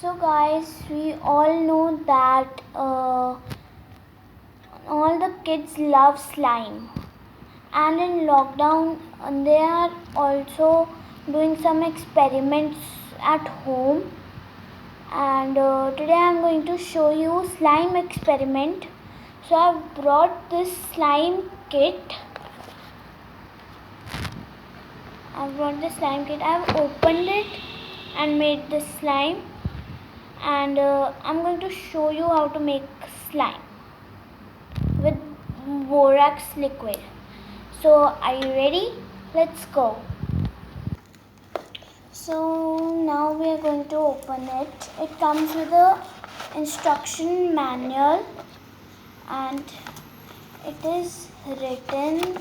So guys, we all know that all the kids love slime, and in lockdown they are also doing some experiments at home, and today I am going to show you slime experiment. So I have brought this slime kit. I have opened it and made this slime, and I'm going to show you how to make slime with borax liquid. So are you ready? Let's go. So now we are going to open it. It comes with a instruction manual, and it is written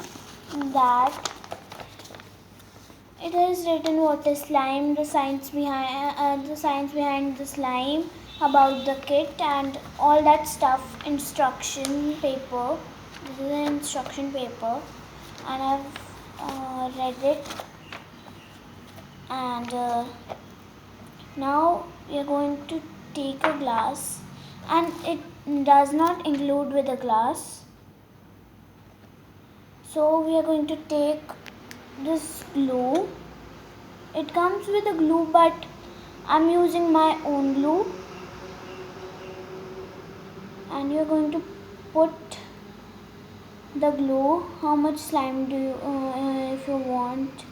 what is slime, the science behind the slime, about the kit, and all that stuff. Instruction paper. This is an instruction paper, and I've read it. And now we are going to take a glass, and it does not include with a glass. So we are going to take this glue. It comes with a glue, but I'm using my own glue, and you're going to put the glue. How much slime do you if you want?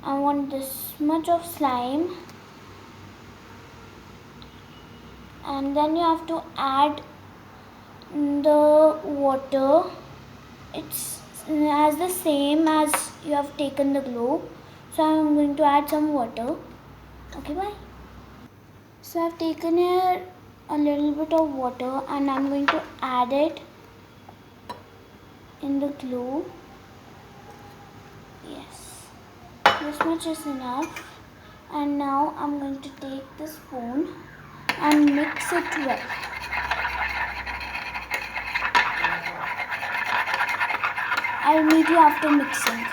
I want this much of slime, and then you have to add the water. It's as the same as you have taken the glue, so I'm going to add some water. Okay, bye. So I've taken here a little bit of water, and I'm going to add it in the glue. Yes, this much is enough. And now I'm going to take the spoon and mix it well. I'll meet you after mixing.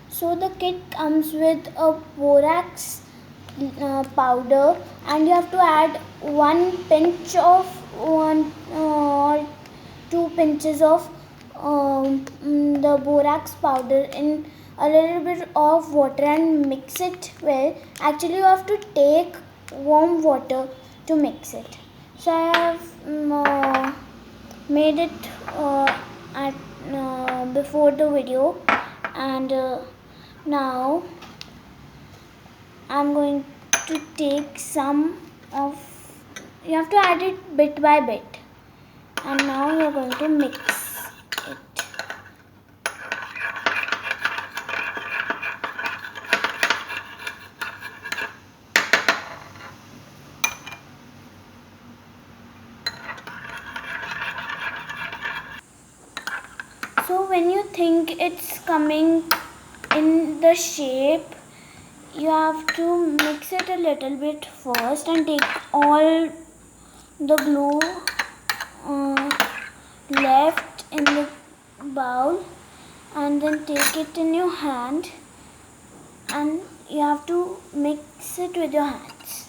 So the kit comes with a borax powder, and you have to add 1 pinch of 1 or 2 pinches of the borax powder in a little bit of water and mix it well. Actually, you have to take warm water to mix it. So I have made it before the video, and now I'm going to take some of, you have to add it bit by bit, and now you're going to mix it. So when you think it's coming in the shape, you have to mix it a little bit first and take all the glue left in the bowl, and then take it in your hand, and you have to mix it with your hands.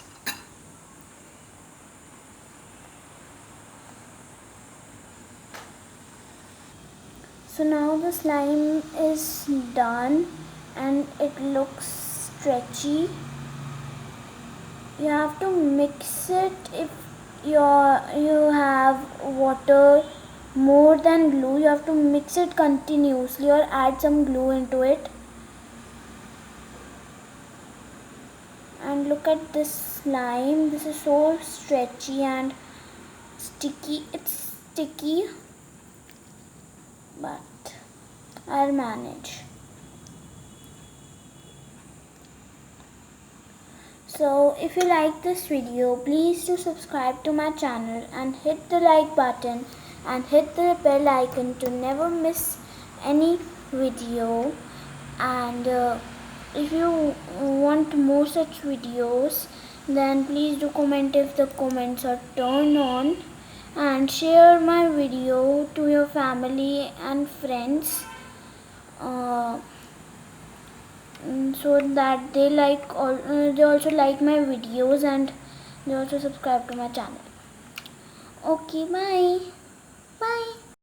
So now the slime is done, and it looks stretchy. You have to mix it. If you have water more than glue, you have to mix it continuously or add some glue into it. And look at this slime. This is so stretchy and sticky. It's sticky, but I'll manage. So if you like this video, please do subscribe to my channel and hit the like button and hit the bell icon to never miss any video. And if you want more such videos, then please do comment if the comments are turned on, and share my video to your family and friends. so that they also like my videos and they also subscribe to my channel. Okay, bye. Bye.